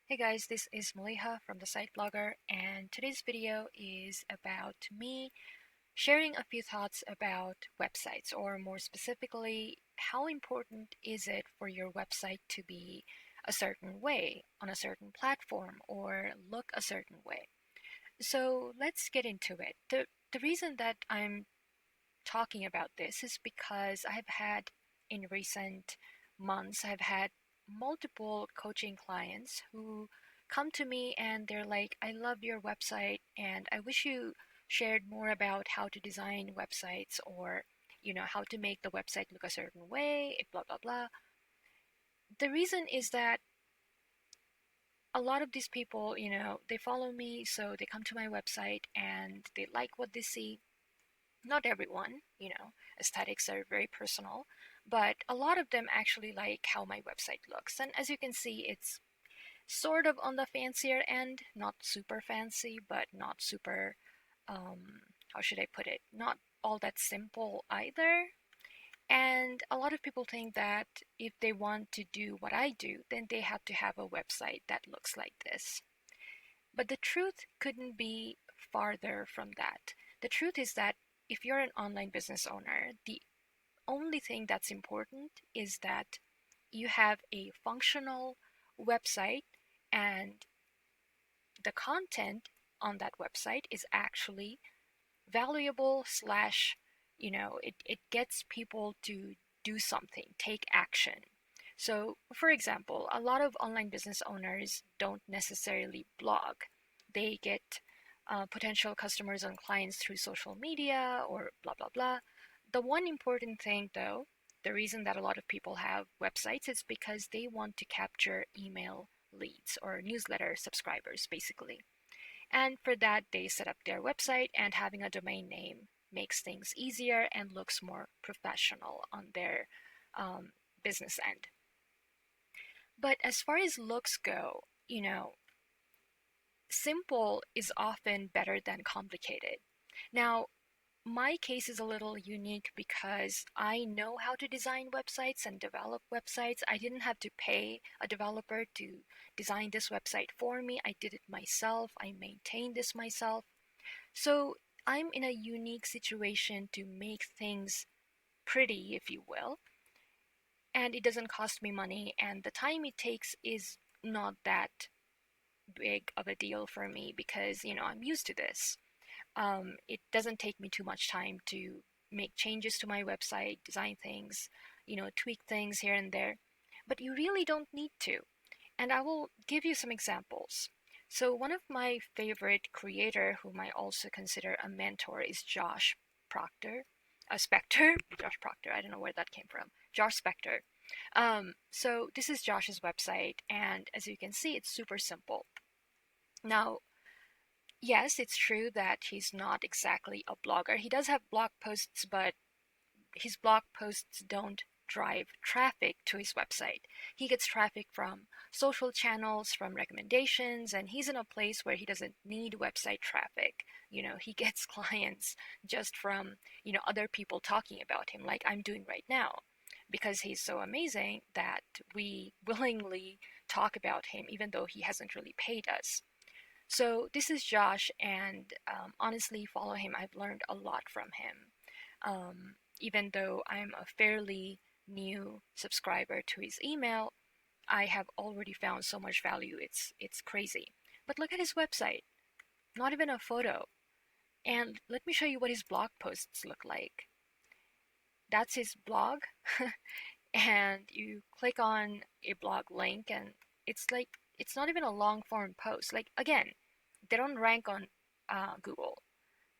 Hey guys, this is Maliha from the Site Blogger, and today's video is about me sharing a few thoughts about websites, or more specifically, how important is it for your website to be a certain way on a certain platform or look a certain way. So let's get into it. The reason that I'm talking about this is because I've had in recent months, I've had multiple coaching clients who come to me and they're like, I love your website and I wish you shared more about how to design websites or how to make the website look a certain way, blah blah blah. The reason is that a lot of these people, they follow me, so they come to my website and they like what they see. Not everyone, aesthetics are very personal, but a lot of them actually like how my website looks. And as you can see, it's sort of on the fancier end, not super fancy, but not super, how should I put it? Not all that simple either. And a lot of people think that if they want to do what I do, then they have to have a website that looks like this. But the truth couldn't be farther from that. The truth is that if you're an online business owner, the only thing that's important is that you have a functional website and the content on that website is actually valuable slash it gets people to do something, take action. So for example, a lot of online business owners don't necessarily blog. They get potential customers and clients through social media or blah blah blah. The one important thing though, the reason that a lot of people have websites is because they want to capture email leads or newsletter subscribers basically. And for that, they set up their website, and having a domain name makes things easier and looks more professional on their um, business end. But as far as looks go, simple is often better than complicated. Now, my case is a little unique because I know how to design websites and develop websites. I didn't have to pay a developer to design this website for me. I did it myself. I maintained this myself. So I'm in a unique situation to make things pretty, if you will, and it doesn't cost me money, and the time it takes is not that big of a deal for me because, I'm used to this. It doesn't take me too much time to make changes to my website, design things, tweak things here and there. But you really don't need to. And I will give you some examples. So one of my favorite creator, whom I also consider a mentor, is Josh Proctor. Spector? Josh Proctor, I don't know where that came from. Josh Spector. So this is Josh's website, and as you can see, it's super simple. Now, yes, it's true that he's not exactly a blogger. He does have blog posts, but his blog posts don't drive traffic to his website. He gets traffic from social channels, from recommendations, and he's in a place where he doesn't need website traffic. He gets clients just from, other people talking about him, like I'm doing right now, because he's so amazing that we willingly talk about him, even though he hasn't really paid us. So this is Josh, and honestly, follow him. I've learned a lot from him. Even though I'm a fairly new subscriber to his email, I have already found so much value. It's crazy. But look at his website. Not even a photo. And let me show you what his blog posts look like. That's his blog, and you click on a blog link, and it's like it's not even a long form post. Like again, they don't rank on Google.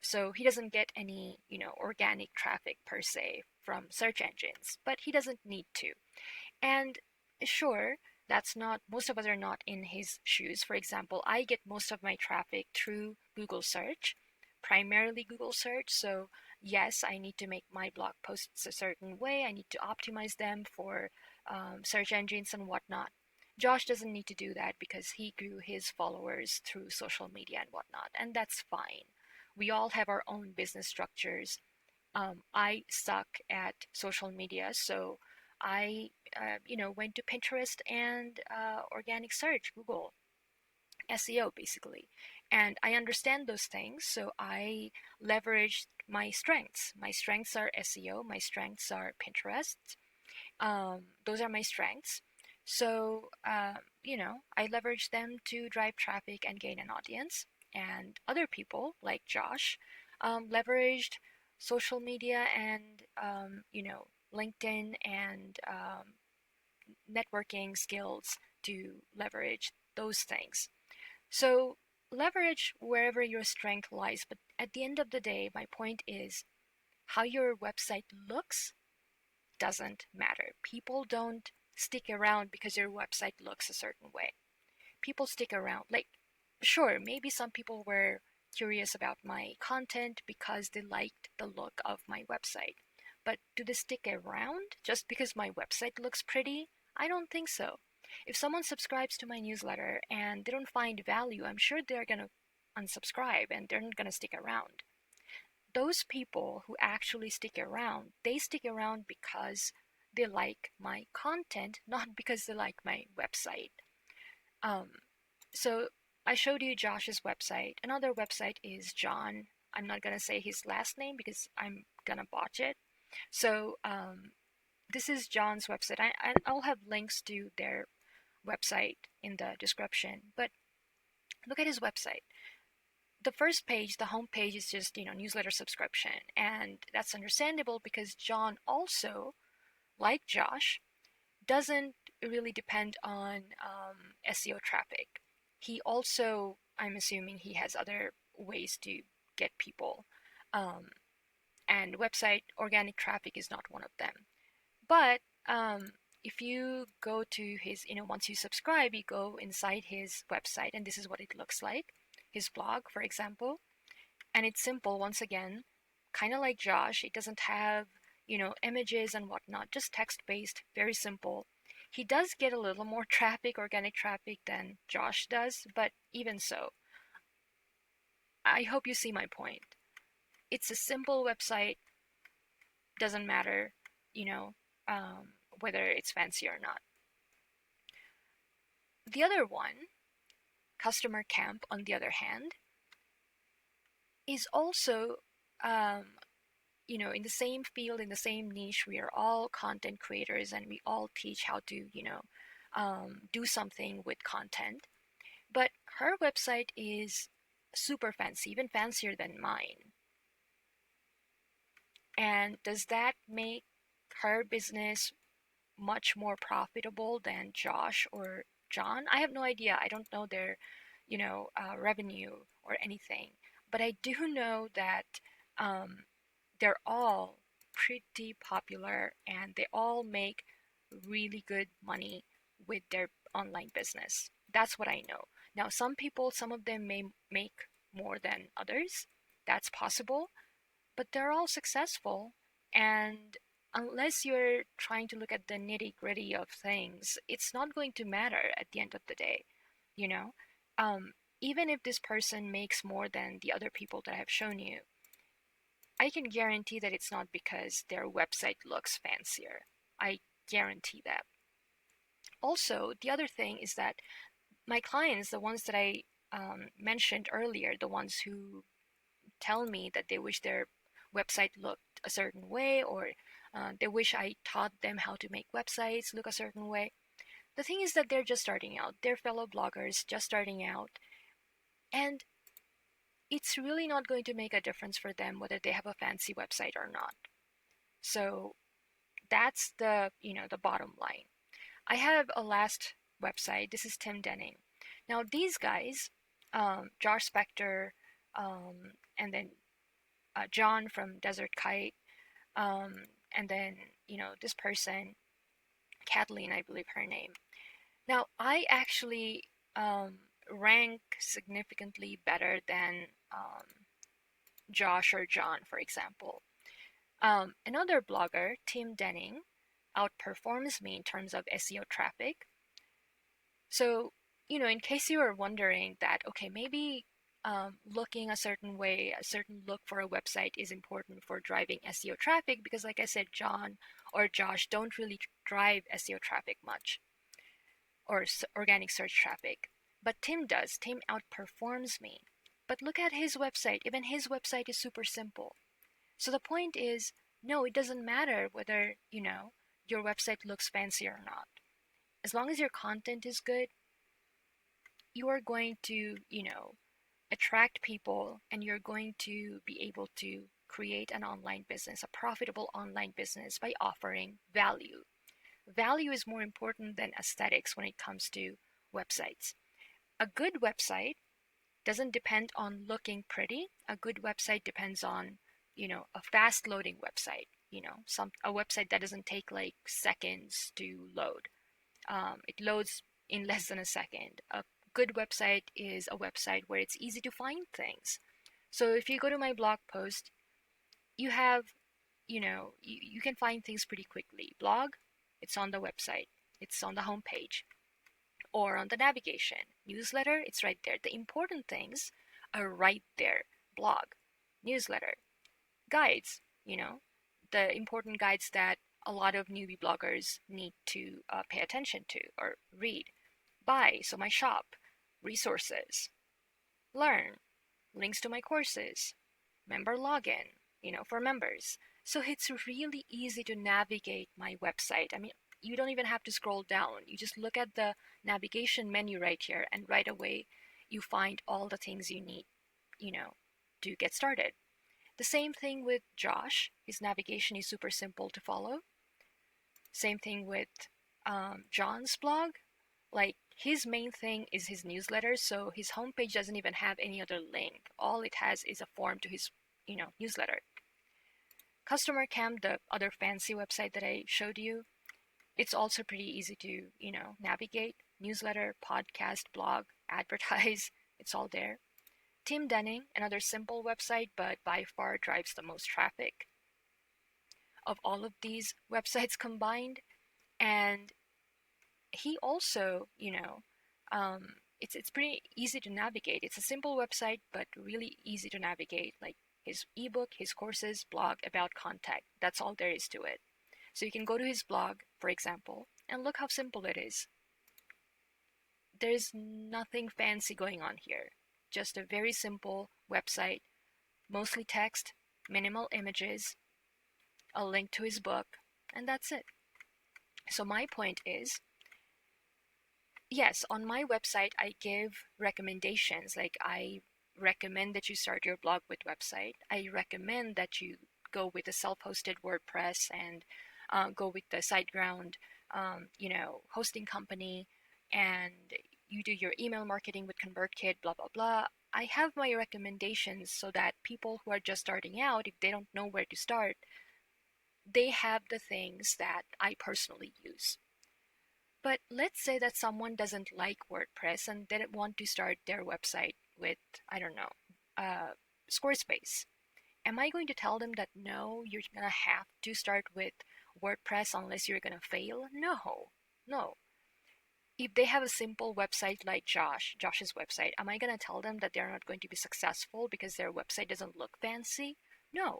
So he doesn't get any, organic traffic per se from search engines, but he doesn't need to. And sure, that's not, most of us are not in his shoes. For example, I get most of my traffic through Google search, primarily Google search. So yes, I need to make my blog posts a certain way. I need to optimize them for search engines and whatnot. Josh doesn't need to do that because he grew his followers through social media and whatnot, and that's fine. We all have our own business structures. I suck at social media, so I, went to Pinterest and organic search, Google. SEO basically. And I understand those things, so I leveraged my strengths. My strengths are SEO, my strengths are Pinterest. Those are my strengths. So, I leverage them to drive traffic and gain an audience. And other people, like Josh, leveraged social media and, LinkedIn and networking skills to leverage those things. So, leverage wherever your strength lies. But at the end of the day, my point is how your website looks doesn't matter. People don't stick around because your website looks a certain way. People stick around. Like, sure, maybe some people were curious about my content because they liked the look of my website. But do they stick around just because my website looks pretty? I don't think so. If someone subscribes to my newsletter and they don't find value, I'm sure they're going to unsubscribe and they're not going to stick around. Those people who actually stick around, they stick around because they like my content, not because they like my website. Um, so I showed you Josh's website. Another website is John. I'm not gonna say his last name because I'm gonna botch it. So this is John's website. I'll have links to their website in the description. But look at his website. The first page, the home page, is just newsletter subscription, and that's understandable because John also, like Josh, doesn't really depend on SEO traffic. He also, I'm assuming, he has other ways to get people, um, and website organic traffic is not one of them. But if you go to his, once you subscribe, you go inside his website, and this is what it looks like. His blog, for example, and it's simple once again, kind of like Josh. It doesn't have images and whatnot, just text based, very simple. He does get a little more traffic, organic traffic, than Josh does, but even so, I hope you see my point. It's a simple website, doesn't matter, you know whether it's fancy or not. The other one, Customer Camp, on the other hand, is also um, in the same field, in the same niche. We are all content creators and we all teach how to, do something with content. But her website is super fancy, even fancier than mine. And does that make her business much more profitable than Josh or John? I have no idea. I don't know their, revenue or anything. But I do know that um, they're all pretty popular and they all make really good money with their online business. That's what I know. Now, some people, some of them may make more than others. That's possible, but they're all successful. And unless you're trying to look at the nitty gritty of things, it's not going to matter at the end of the day, you know? Um, Even if this person makes more than the other people that I've shown you, I can guarantee that it's not because their website looks fancier. I guarantee that. Also, the other thing is that my clients, the ones that I mentioned earlier, the ones who tell me that they wish their website looked a certain way, or they wish I taught them how to make websites look a certain way. The thing is that they're just starting out. They're fellow bloggers just starting out. And it's really not going to make a difference for them whether they have a fancy website or not. So that's the bottom line. I have a last website. This is Tim Denning. Now these guys, Josh Spector, and then John from Desert Kite, um, and then this person, Kathleen, I believe her name. Now I actually rank significantly better than Josh or John, for example. Another blogger, Tim Denning, outperforms me in terms of SEO traffic. So, in case you were wondering that, okay, maybe looking a certain way, a certain look for a website is important for driving SEO traffic because, like I said, John or Josh don't really drive SEO traffic much or organic search traffic. But Tim does. Tim outperforms me. But look at his website. Even his website is super simple. So the point is, no, it doesn't matter whether, your website looks fancy or not. As long as your content is good, you are going to, attract people, and you're going to be able to create an online business, a profitable online business, by offering value. Value is more important than aesthetics when it comes to websites. A good website doesn't depend on looking pretty. A good website depends on, a fast loading website, a website that doesn't take like seconds to load. It loads in less than a second. A good website is a website where it's easy to find things. So if you go to my blog post, you have, you can find things pretty quickly. Blog, it's on the website, it's on the homepage or on the navigation. Newsletter, it's right there. The important things are right there. Blog, newsletter, guides, the important guides that a lot of newbie bloggers need to pay attention to or read. Buy, so my shop, resources, learn, links to my courses, member login, for members. So it's really easy to navigate my website. I mean, you don't even have to scroll down. You just look at the navigation menu right here, and right away you find all the things you need, to get started. The same thing with Josh. His navigation is super simple to follow. Same thing with John's blog. Like, his main thing is his newsletter, so his homepage doesn't even have any other link. All it has is a form to his, newsletter. Customer Cam, the other fancy website that I showed you, it's also pretty easy to, navigate. Newsletter, podcast, blog, advertise, it's all there. Tim Denning, another simple website, but by far drives the most traffic of all of these websites combined. And he also, it's pretty easy to navigate. It's a simple website, but really easy to navigate. Like his ebook, his courses, blog, about contact. That's all there is to it. So you can go to his blog, for example, and look how simple it is. There's nothing fancy going on here. Just a very simple website, mostly text, minimal images, a link to his book, and that's it. So my point is, yes, on my website, I give recommendations. Like, I recommend that you start your blog with website. I recommend that you go with a self-hosted WordPress and go with the SiteGround, hosting company, and you do your email marketing with ConvertKit, blah, blah, blah. I have my recommendations so that people who are just starting out, if they don't know where to start, they have the things that I personally use. But let's say that someone doesn't like WordPress and they want to start their website with, I don't know, Squarespace. Am I going to tell them that no, you're going to have to start with WordPress unless you're going to fail? No, no. If they have a simple website like Josh's website, am I going to tell them that they're not going to be successful because their website doesn't look fancy? No.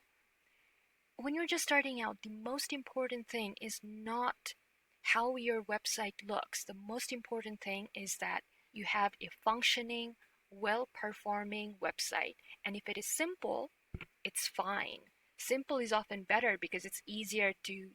When you're just starting out, the most important thing is not how your website looks. The most important thing is that you have a functioning, well-performing website. And if it is simple, it's fine. Simple is often better because it's easier to,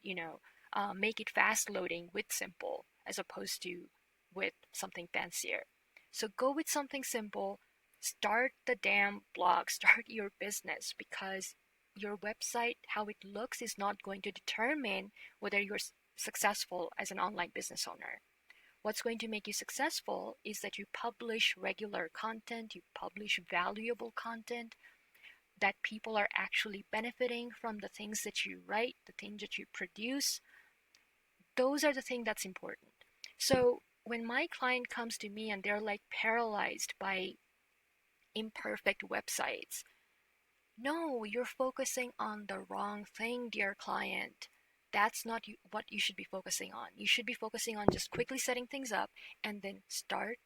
make it fast loading with simple as opposed to with something fancier. So go with something simple. Start the damn blog. Start your business, because your website, how it looks, is not going to determine whether you're successful as an online business owner. What's going to make you successful is that you publish regular content, you publish valuable content, that people are actually benefiting from the things that you write, the things that you produce. Those are the things that's important. So when my client comes to me and they're like paralyzed by imperfect websites, no, you're focusing on the wrong thing, dear client. That's not what you should be focusing on. You should be focusing on just quickly setting things up and then start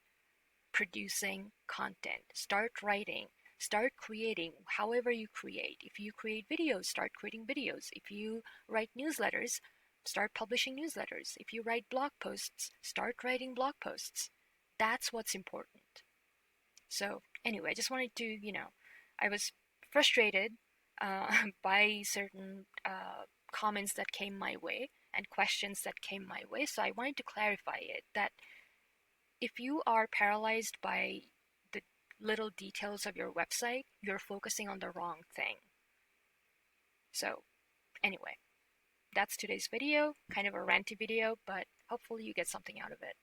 producing content. Start writing. Start creating however you create. If you create videos, start creating videos. If you write newsletters, start publishing newsletters. If you write blog posts, start writing blog posts. That's what's important. So anyway, I just wanted to, I was frustrated by certain comments that came my way and questions that came my way. So I wanted to clarify it that if you are paralyzed by the little details of your website, you're focusing on the wrong thing. So anyway, that's today's video, kind of a ranty video, but hopefully you get something out of it.